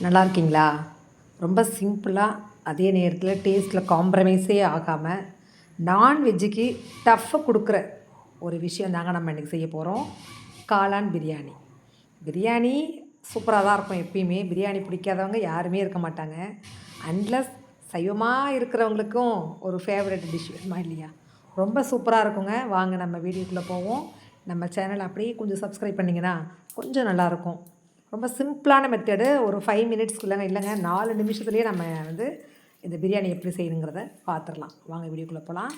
நல்லா இருக்கீங்களா? ரொம்ப சிம்பிளாக, அதே நேரத்தில் டேஸ்ட்டில் காம்ப்ரமைஸே ஆகாமல், நான்வெஜ்ஜுக்கு டஃப்பை கொடுக்குற ஒரு விஷயம் தாங்க நம்ம இன்றைக்கி செய்ய போகிறோம். காளான் பிரியாணி. பிரியாணி சூப்பராக தான் இருக்கும். எப்பயுமே பிரியாணி பிடிக்காதவங்க யாருமே இருக்க மாட்டாங்க. அன்லஸ் சைவமாக இருக்கிறவங்களுக்கும் ஒரு ஃபேவரட் டிஷ் வேணுமா இல்லையா? ரொம்ப சூப்பராக இருக்குங்க. வாங்க நம்ம வீடியோக்குள்ளே போவோம். நம்ம சேனல் அப்படியே கொஞ்சம் சப்ஸ்கிரைப் பண்ணிங்கன்னா கொஞ்சம் நல்லாயிருக்கும். ரொம்ப சிம்பிளான மெத்தடு. ஒரு 5 மினிட்ஸ்க்குள்ளங்க இல்லைங்க 4 நிமிஷத்துலேயே நம்ம இந்த பிரியாணி எப்படி செய்யணுங்கிறத பார்த்துடலாம். வாங்க வீடியோக்குள்ளே போகலாம்.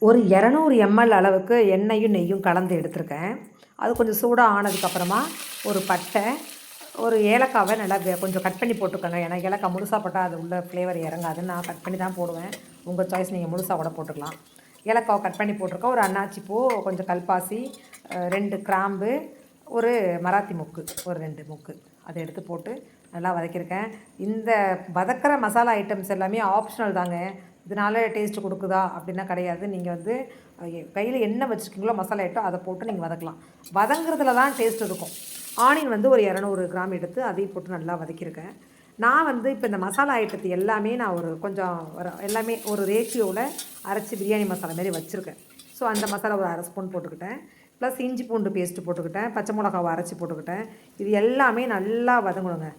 ஒரு 200 ml அளவுக்கு எண்ணெயும் நெய்யும் கலந்து எடுத்திருக்கேன். அது கொஞ்சம் சூடாக ஆனதுக்கப்புறமா ஒரு பட்டை, ஒரு ஏலக்காவை நல்லா கொஞ்சம் கட் பண்ணி போட்டுக்கோங்க. ஏன்னா ஏலக்காய் முழுசாக போட்டால் அது உள்ள ஃப்ளேவர் இறங்காதுன்னு நான் கட் பண்ணி தான் போடுவேன். உங்கள் சாய்ஸ், நீங்கள் முழுசாக கூட போட்டுக்கலாம். ஏலக்காவை கட் பண்ணி போட்டிருக்கோம். ஒரு அன்னாச்சி பூ, கொஞ்சம் கல்பாசி, 2 கிராம்பு, ஒரு மராத்தி மொக்கு, ஒரு 2 மொக்கு அதை எடுத்து போட்டு நல்லா வதக்கியிருக்கேன். இந்த வதக்கிற மசாலா ஐட்டம்ஸ் எல்லாமே ஆப்ஷனல் தாங்க. இதனால் டேஸ்ட்டு கொடுக்குதா அப்படின்னா கிடையாது. நீங்கள் கையில் என்ன வச்சுருக்கீங்களோ மசாலா ஐட்டம் அதை போட்டு நீங்கள் வதக்கலாம். வதங்குறதுல தான் டேஸ்ட் இருக்கும். ஆனியன் ஒரு 200 கிராம் எடுத்து அதையும் போட்டு நல்லா வதக்கியிருக்கேன். நான் இப்போ இந்த மசாலா ஐட்டத்தை எல்லாமே நான் ஒரு கொஞ்சம் எல்லாமே ஒரு ரேஷியோவில் அரைச்சி பிரியாணி மசாலா மாரி வச்சுருக்கேன். ஸோ அந்த மசாலா ஒரு 1/2 ஸ்பூன் போட்டுக்கிட்டேன். ப்ளஸ் இஞ்சி பூண்டு பேஸ்ட்டு போட்டுக்கிட்டேன். பச்சை மிளகாவை அரைச்சி போட்டுக்கிட்டேன். இது எல்லாமே நல்லா வதங்கணுங்க.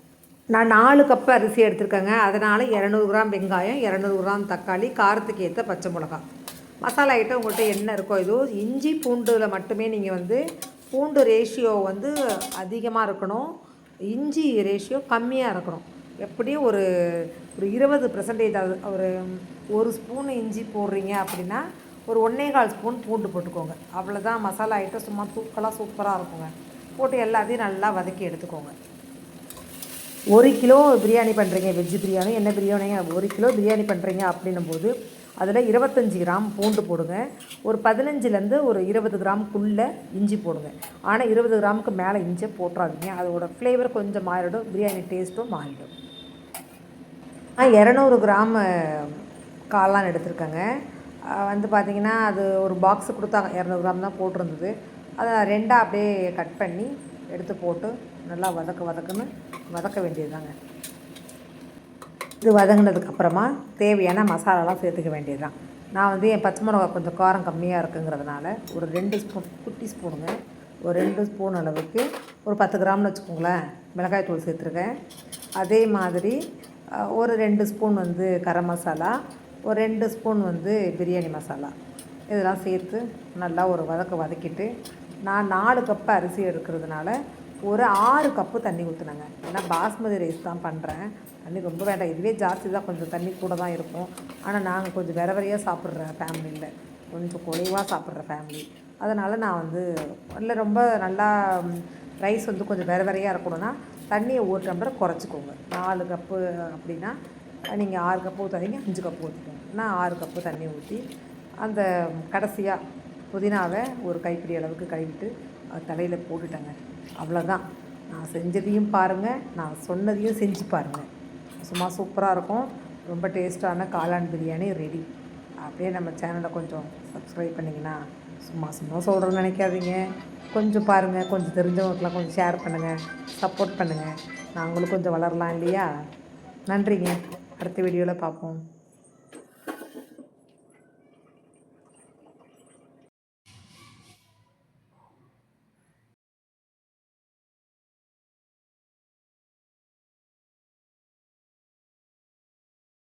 நான் 4 கப்பு அரிசி எடுத்துருக்கேங்க. அதனால் 200 கிராம் வெங்காயம், 200 கிராம் தக்காளி, காரத்துக்கு ஏற்ற பச்சை மிளகா. மசாலா ஐட்டம் உங்கள்கிட்ட என்ன இருக்கோ இதோ. இஞ்சி பூண்டில் மட்டுமே நீங்கள் பூண்டு ரேஷியோ அதிகமாக இருக்கணும், இஞ்சி ரேஷியோ கம்மியாக இருக்கணும். எப்படியும் ஒரு 20% ஒரு ஸ்பூன் இஞ்சி போடுறீங்க அப்படின்னா ஒரு 1/4 ஸ்பூன் பூண்டு போட்டுக்கோங்க. அவ்வளோதான். மசாலா ஐட்டம் சும்மா தூக்கலாக சூப்பராக இருக்குங்க. போட்டு எல்லாத்தையும் நல்லா வதக்கி எடுத்துக்கோங்க. 1 கிலோ பிரியாணி பண்ணுறீங்க, வெஜ்ஜு பிரியாணி என்ன பிரியாணிங்க, 1 கிலோ பிரியாணி பண்ணுறீங்க அப்படின்னும் போது அதில் 25 கிராம் பூண்டு போடுங்க. ஒரு 15லேருந்து ஒரு 20 கிராமுக்குள்ளே இஞ்சி போடுங்க. ஆனால் 20 கிராமுக்கு மேலே இஞ்சியை போட்டுறாதீங்க. அதோட ஃப்ளேவர் கொஞ்சம் மாறிடும், பிரியாணி டேஸ்ட்டும் மாறிடும். 200 கிராம் காளான் எடுத்துருக்கேங்க. பார்த்திங்கன்னா அது ஒரு பாக்ஸு கொடுத்தாங்க, 200 கிராம் தான் போட்டிருந்தது. அதை 2ஆக அப்படியே கட் பண்ணி எடுத்து போட்டு நல்லா வதக்குன்னு வதக்க வேண்டியது தாங்க. இது வதங்கினதுக்கப்புறமா தேவையான மசாலாலாம் சேர்த்துக்க வேண்டியது தான். நான் என் பச்சை மிளகா கொஞ்சம் காரம் கம்மியாக இருக்குங்கிறதுனால ஒரு 2 ஸ்பூன், குட்டி ஸ்பூனுங்க, ஒரு 2 ஸ்பூன் அளவுக்கு, ஒரு 10 கிராம்னு வச்சுக்கோங்களேன், மிளகாய் தூள் சேர்த்துருக்கேன். அதே மாதிரி ஒரு 2 ஸ்பூன் கரம் மசாலா, ஒரு 2 ஸ்பூன் பிரியாணி மசாலா, இதெல்லாம் சேர்த்து நல்லா ஒரு வதக்கிட்டு, நான் 4 கப்பு அரிசி எடுக்கிறதுனால ஒரு 6 கப்பு தண்ணி ஊற்றுனேங்க. ஏன்னா பாஸ்மதி ரைஸ் தான் பண்ணுறேன். தண்ணி ரொம்ப வேண்டாம், இதுவே ஜாஸ்தி தான், கொஞ்சம் தண்ணி கூட தான் இருக்கும். ஆனால் நாங்கள் கொஞ்சம் வெறையாக சாப்பிட்ற ஃபேமிலி இல்லை, கொஞ்சம் குறைவாக சாப்பிட்ற ஃபேமிலி. அதனால் நான் இல்லை ரொம்ப நல்லா ரைஸ் கொஞ்சம் வெறையாக இருக்கணும்னா தண்ணியை 1 டம்ளர் குறைச்சிக்கோங்க. 4 கப்பு அப்படின்னா நீங்கள் 6 கப்பு ஊற்றாதீங்க, 5 கப்பு ஊற்றிக்கோங்க. நான் 6 கப்பு தண்ணி ஊற்றி அந்த கடைசியாக புதினாவை ஒரு கைப்பிடி அளவுக்கு கழுவிட்டு தலையில் போட்டுட்டேங்க. அவ்வளோதான். நான் செஞ்சதையும் பாருங்கள், நான் சொன்னதையும் செஞ்சு பாருங்கள். சும்மா சூப்பராக இருக்கும். ரொம்ப டேஸ்ட்டான காளான் பிரியாணி ரெடி. அப்படியே நம்ம சேனலை கொஞ்சம் சப்ஸ்கிரைப் பண்ணிங்கன்னா, சும்மா சொல்கிறேன்னு நினைக்காதீங்க, கொஞ்சம் பாருங்கள், கொஞ்சம் தெரிஞ்சவங்களுக்கெல்லாம் கொஞ்சம் ஷேர் பண்ணுங்கள், சப்போர்ட் பண்ணுங்கள். நாங்களும் கொஞ்சம் வளரலாம் இல்லையா? நன்றிங்க. அடுத்த வீடியோவில் பார்ப்போம்.